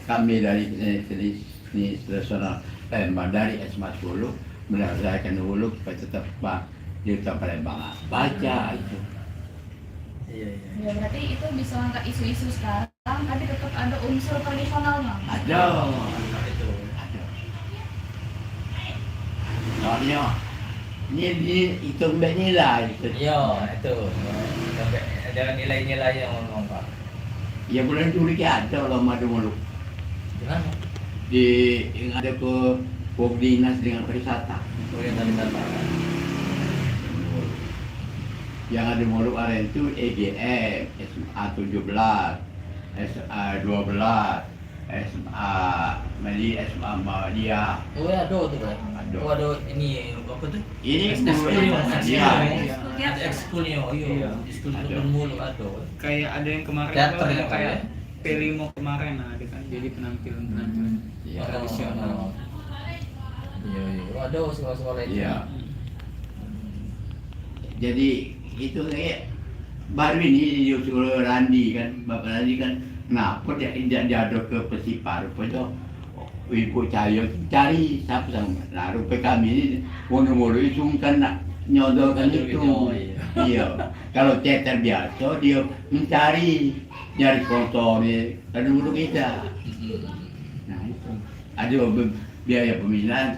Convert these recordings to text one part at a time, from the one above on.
kami dari seni tradisional Palembang dari SMA 10 menyelesaikan dulu supaya tetap di Kota Palembang. Baca itu. Iya. Ya berarti itu bisa angkat isu-isu sekarang, tapi tetap ada unsur tradisionalnya. Ada. Itu. Ada. Soalnya ini itu nilai. Iya, itu. Sampai ada nilai-nilai yang ngomong Pak. Ya bulan Juli ada loh madu mulu. Gimana? Yang ada ke koordinasi dengan pariwisata. Wisata. Yang ada mulu aren itu EGM, SMA 17, SMA 12, SMA Meli, SMA Muhammadiyah. Oh ya, ada tuh kan. Ada. Oh ada ini apa tuh? Ini Ekskulnya, Iya. ada ekskulnya, iya. Ekskul Ada. mulu ada. Kayak ada yang kemarin Teater tuh, ya, kayak ya? Pelimo kemarin ada kan jadi penampilan Iya. tradisional. Iya. Ada sekolah-sekolah itu. Iya. Jadi itu kayak baru ini diusul Randi kan, Bapak Randi kan, kenapa dia ada ke Persipar, rupanya Ibu Cahyo cari siapa sama, nah rupanya kami ini mulu-mulu sungkan nak nyodorkan itu. Iya, kalau cetar biasa dia mencari nyari sponsornya, kan dulu kita. Nah itu ada biaya pembinaan,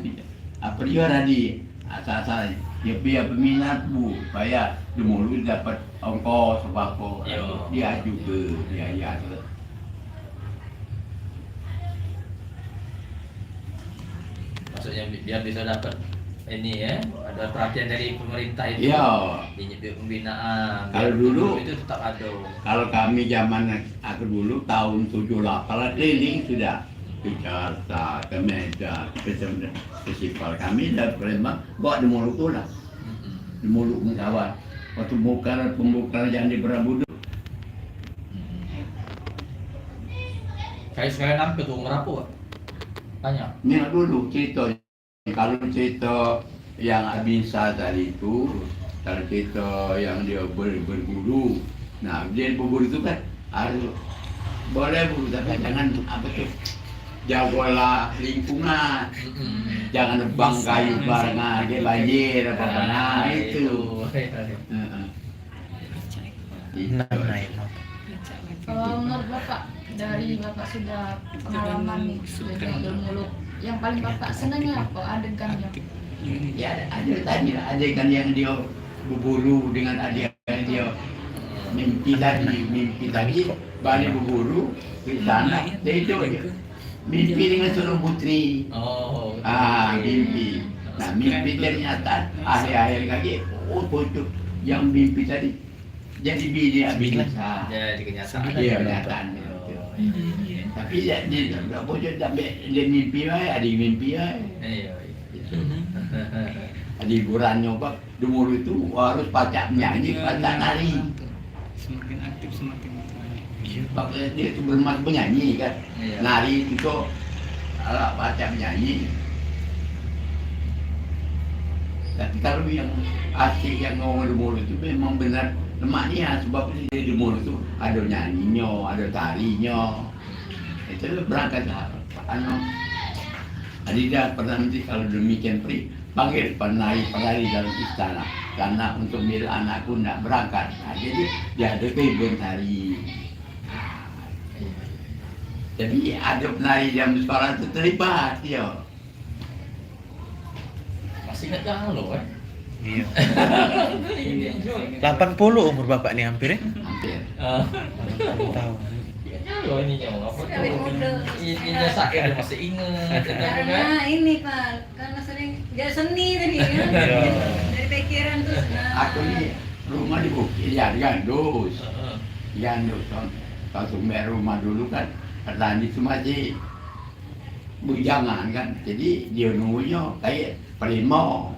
apa dia Randi asal-asal ya biaya pembinaan bu, supaya dulu dapat ongkos sembako, dia juga biaya. Maksudnya biar bisa dapat ini ya, ada perhatian dari pemerintah itu. Iya. Di pembinaan. Kalau dulu itu tetap ada. Kalau kami zaman aku dulu tahun 78 keliling sudah ke Jakarta, ke Medan, ke festival kami dari Palembang bawa di mulut pula, di mulut kawan. Waktu pembukaan yang di Berabudu. Kayak sekarang sampai tuh berapa? Banyak. Ini dulu cerita. Kalau cerita yang bisa tadi itu, kalau cerita yang dia berburu, nah dia berburu itu kan harus boleh buru tapi jangan apa tuh, jagalah lingkungan, jangan nebang kayu barengan dia banjir apa nah itu. Kalau menurut Bapak, dari Bapak sudah pengalaman nih, sudah jadi muluk, yang paling Bapak senangnya apa adegannya? Ya ada tadi adegan yang dia berburu dengan adegan dia mimpi tadi balik berburu ke sana, dia itu mimpi dengan seorang putri. Oh. Mimpi. Nah mimpi ternyata akhir-akhir lagi, bocor yang mimpi tadi jadi bini bisa. Jadi kenyataan. Iya kenyataan. Tapi dia nggak bocor sampai dia mimpi aja, adik mimpi aja. Iya. Di hiburannya Pak, dulu itu harus pacak nyanyi, pacak nari. Semakin aktif semakin banyak. Pak dia itu bermas penyanyi kan, Iya. nari itu ala pacak nyanyi. Tapi kalau yang asik yang ngomong di mulut itu memang benar lemaknya, sebab di mulut itu ada nyanyinya, ada tarinya. Itu berangkat Adida pernah nanti kalau demikian panggil penari dalam istana karena untuk milik anakku nak berangkat. Nah, jadi dia ada kehibur tari. Jadi ada penari jam sekolah itu terlibat dia. Masih ingat kan lo kan? Iya. 80 umur bapak nih hampir ya? Hampir. 80 tahun. Lo ininya apa? Sekali muda. Ininya sakit masih ingat. Karena ini Pak, karena sering jadi seni tadi kan. Dari pikiran tuh senang. Aku ini rumah di Bukit ya Gandus. Gandus langsung bayar rumah dulu kan. Petani itu masih bujangan kan. Jadi dia nunggunya kayak primo.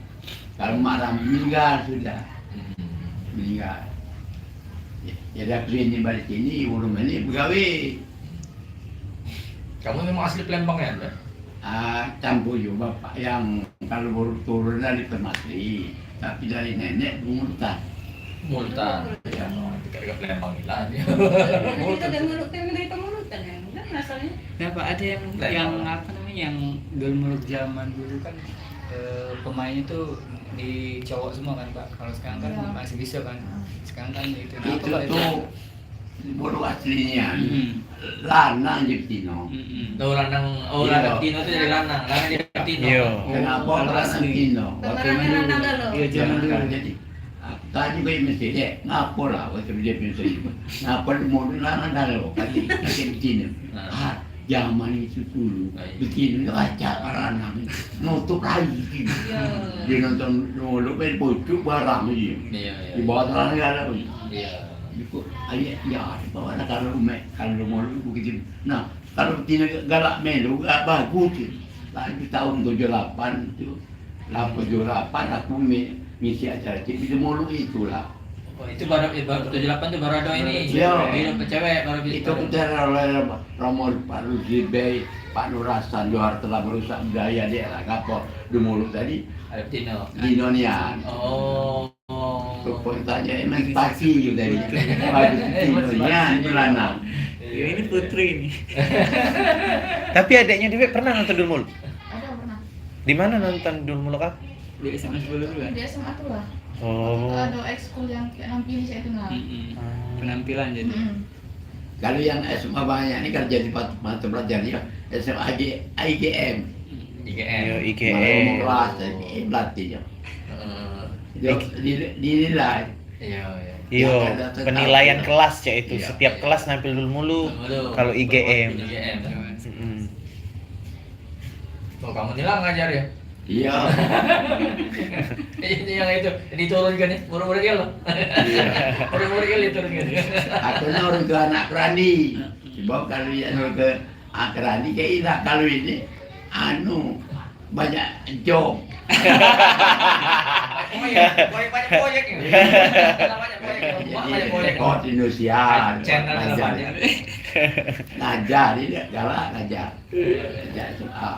Kalau marah meninggal sudah. Meninggal. Jadi aku ini balik sini, rumah ini pegawai. Kamu memang asli Palembang ya? Campur juga bapak yang kalau baru turun dari Permasri, tapi dari nenek Multan. Multan. Ya, ketika Palembang hilang. Kita dari mulut, kami dari pemulutan ya, enggak? asalnya. Nah, Pak, ada yang apa namanya, yang dulu muluk zaman dulu kan pemainnya tuh di cowok semua kan Pak. Kalau sekarang kan Iya. masih bisa kan. Sekarang kan itu. Nah, Itu apa, Pak, tuh bulu aslinya Mm-mm. lanang Jeptino. Oh, lanang Iya. Tino itu jadi lanang jadi Tino. Iya. Kenapa kalau lanang asli. Tino? Pemerannya lanang dah loh. Iya, zaman dulu. Jadi tadi gue mesti deh ngapa lah waktu dia mesti ngapa mau lanang kalau kali Jeptino. Ah, zaman itu dulu bikin kaca lanang nutup lagi. Iya. Dia nonton dulu main pucuk barang aja. Iya, Di bawah tanah ada. Iya. Ikut ayah ya bawa kalau mau begitu. Nah kalau tidak galak melu gak bagus. Lagi tahun 78 itu, 78 aku misi acara itu mulu itulah. Oh, itu baru 78 itu baru ada ini. Iya. Hidup cewek baru bisa. Itu bicara oleh Romo Pak Rusdi Bey, Pak Nurasan Johar telah merusak budaya dia lah kapal di mulut tadi Ada Tino. di Nonian. Oh. Kau tanya emang pasti juga dari Nonian itu lanang. Ya, ini putri ini. Tapi adiknya Dewi pernah nonton Dul Muluk? Ada pernah. Di mana nonton Dul Muluk ah? Di SMA dulu kan. Di SMA tuh lah. Oh. Ada ekskul yang kayak nampilin saya itu nah. Penampilan jadi. Kalau yang SMA banyak ini kan jadi mata pelajaran ya SMA IGM. IGN. Yo, Mau IGE. kelas IGM latihnya. Eh, Dinilai. Iya, iya. Yo, penilaian kelas ya itu. Iya. Setiap kelas nampil Dul Muluk. Halo. Kalau IGM. IGM. Mm-mm. Oh, kamu Nila ngajar ya? Iya. Ini yang itu diturunkan ya, murid-muridnya loh. Iya. Murid-muridnya diturunkan. Aku nurut ke anak Rani. Sebab kalau dia nurut ke anak Rani kayak ini kalau ini banyak job. Oh iya, banyak proyek ya. Banyak proyek. Banyak proyek. Rekod Indonesia. Channel Ngajar. banyak. Ngajar dia galak ngajar. Ngajar SMA.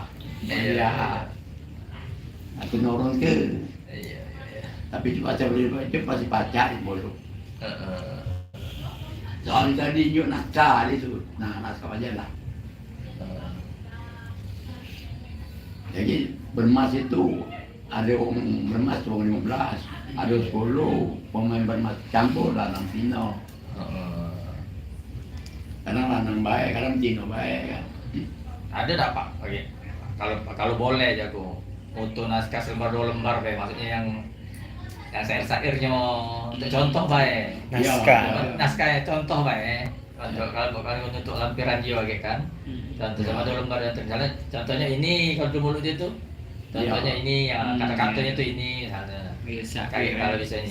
Iya. Aku nurut ke. Iya, iya. Tapi cuma saya beli baju pasti pacar mulu. Heeh. Soalnya tadi nyuk naskah itu. Nah naskah aja lah. Jadi bermas itu ada orang bermas orang 15, ada 10 pemain bermas campur lanang Tino. Kadang lanang baik, kadang Tino baik kan. Ada tak Pak? Oke. Kalau boleh jago untuk naskah selembar 2 lembar Pak, maksudnya yang syair-syairnya untuk contoh baik. Naskah. Naskahnya contoh baik. Kalau untuk lampiran jiwa kan. Contoh sama 2 lembar yang terjalan. Contohnya ini kalau di mulut itu. Contohnya ini yang kata-katanya itu ini misalnya. Bisa. Kayak kalau bisa ini.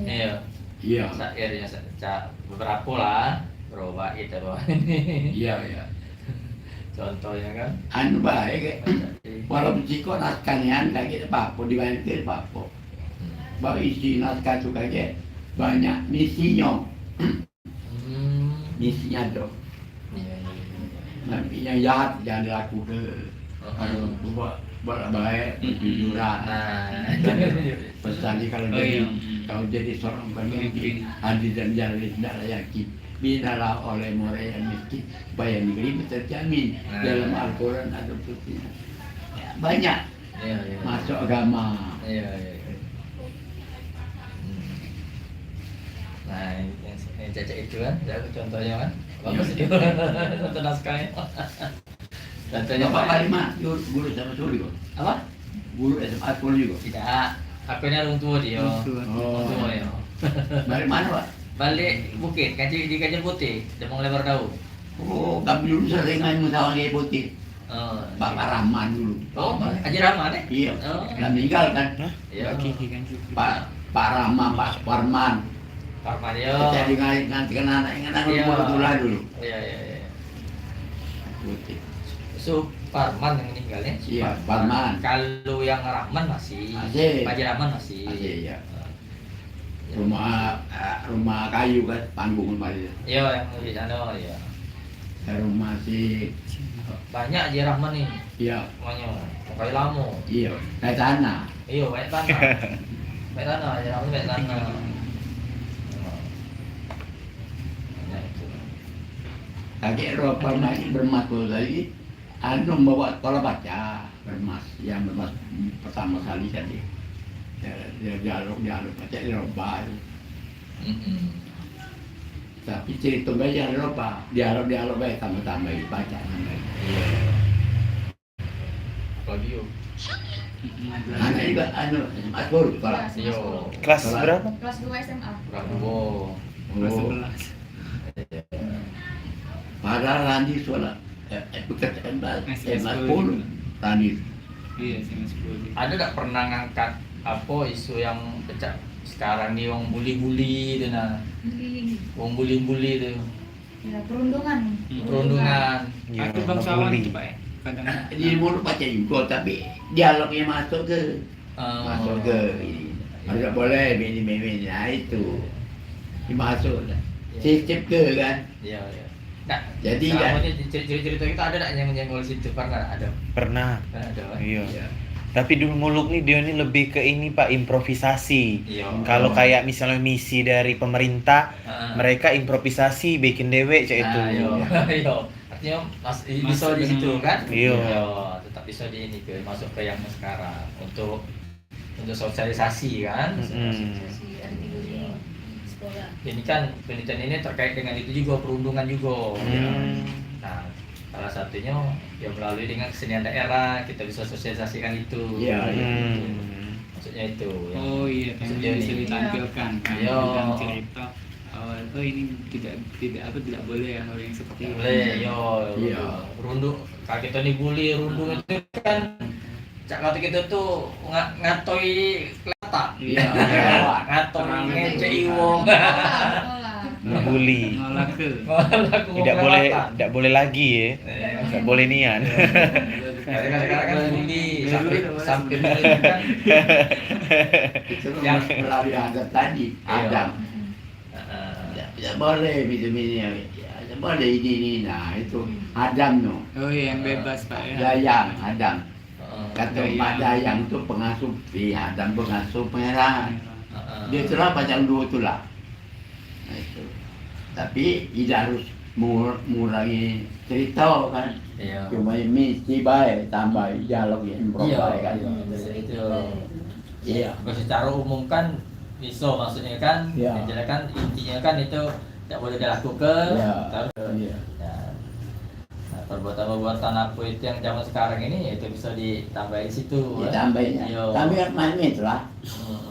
Iya. Iya, Syairnya beberapa lah. Berubah kita bawa ini. iya, iya. Contohnya kan. Anu baik, walaupun jika naskahnya kayak gitu, apa dibantu apa. Bahwa isi naskah itu kayak banyak misinya, misinya dong. Iya, iya. Tapi yang jahat jangan dilakukan. Kalau buat baik, kejujuran. Nah, Pesannya kalau jadi seorang pemimpin, adil dan jali tidak yakin. Binalah oleh mereka yang miskin, supaya negeri terjamin. Dalam Al-Quran ada putihnya. Ya, banyak iya, iya. masuk agama. Iya, iya. Nah, yang Caca itu kan, contohnya kan, bagus itu contoh naskahnya. Contohnya Bapak Pak. Palima, guru sama suri kok. Apa? Guru SMA sekolah juga. Tidak. Aku ini orang tua dia. Oh, Orang tua ya. dari mana Pak? Balik bukit, di Kajen Putih, Demong Lebar Daun. Oh, kami dulu sering main musawah kayak putih. Oh, Bapak Rahman dulu. oh, Haji Rahman ya? Iya. Oh. Udah meninggal kan? Iya. Kiki kan. Pak Rahman, Pak Warman. Parman yo. Kita ngantikan anak Iya. rumah tulah dulu. Iya, iya, iya. Putih. Suparman yang meninggalnya. Iya, Parman. Kalau yang Rahman masih. Masih. Haji Rahman masih. Masih, iya. Rumah kayu kan, panggung kembali. Iya, yang di sana ya. Rumah si, Banyak Haji Rahman nih. iya, Semuanya. Kayak lamo. iya, kayak tanah. Iya, banyak tanah. Banyak tanah, Haji Rahman banyak tanah. Banyak itu. kakek Eropa lagi bermaksud lagi anu membawa pola baca bermas yang bermas pertama kali tadi dia dialog baca Eropa tapi cerita baca Eropa dialog baik tambah baca tambah Apalagi yuk. anak juga anu masuk sekolah Iya, Yo. Kelas Kelas- berapa? Kelas 2 SMA. Prabowo. Kelas Oh, 11. padahal Randi sekolah bukan Masih SMA sekolah 10 Randi Iya, SMA 10. Ada nggak pernah ngangkat apa isu yang pecah sekarang nih wong bully-bully itu nah, wong bully-bully itu, Ya, perundungan. perundungan. Iya, Aku bangsawan ngebully. itu Pak ya. Kadang di mulut baca juga tapi dialognya masuk ke masuk ke ini tidak boleh ini nah itu dimasuk sistem ke kan Iya, iya. Nah, Jadi selama kan- ini cerita kita ada nggak yang nyenggol situ pernah ada? Pernah. Kan ada. Kan? Iya. ya. Tapi dulu muluk nih dia ini lebih ke ini Pak, improvisasi. Iya. Kalau kayak misalnya misi dari pemerintah, Heeh. mereka improvisasi bikin dewek cak itu. Nah, iya. Iya. Artinya bisa di situ kan? Iya. Tetap bisa di ini ke masuk ke yang sekarang untuk sosialisasi kan. Sosialisasi anti-bullying sekolah. Ini kan penelitian ini terkait dengan itu juga perundungan juga. Hmm. Nah, salah satunya ya melalui dengan kesenian daerah kita bisa sosialisasikan itu. Iya, iya. Maksudnya itu. Ya. Oh iya, kan Maksudnya bisa ini. ditampilkan kan Iya. dalam cerita awal. Oh ini tidak boleh ya hal yang seperti ini. Boleh, yo. Iya. Rundung, kalau kita nih bully rundung itu kan cak kata kita tuh ngatoi kelata. Iya. Ngatoi Terang. ngecei wong. Sekolah. Ngebully. Nolak ke. Tidak boleh lagi ya. Tidak boleh nian. Kadang-kadang kan bully sampai bully kan. Itu Yang- melalui adat tadi Adam tidak boleh ini tidak boleh ini nah itu Adam no Oh iya yang bebas Pak ya. Dayang Adam kata Dayang. Pak Dayang itu pengasuh Adam pengasuh pangeran dia telah panjang dua tulah nah, itu tapi tidak harus mengurangi cerita kan Iya. cuma misi baik tambah dialog yang improvisasi kan Itu. iya Kalau secara umum kan bisa maksudnya kan, Iya. jadi kan intinya kan itu tidak boleh dilakukan. Iya. Terus, Iya. nah, perbuatan-perbuatan apa itu yang zaman sekarang ini itu bisa ditambah di situ. kan? ditambahin Iya. tapi main itu lah Hmm.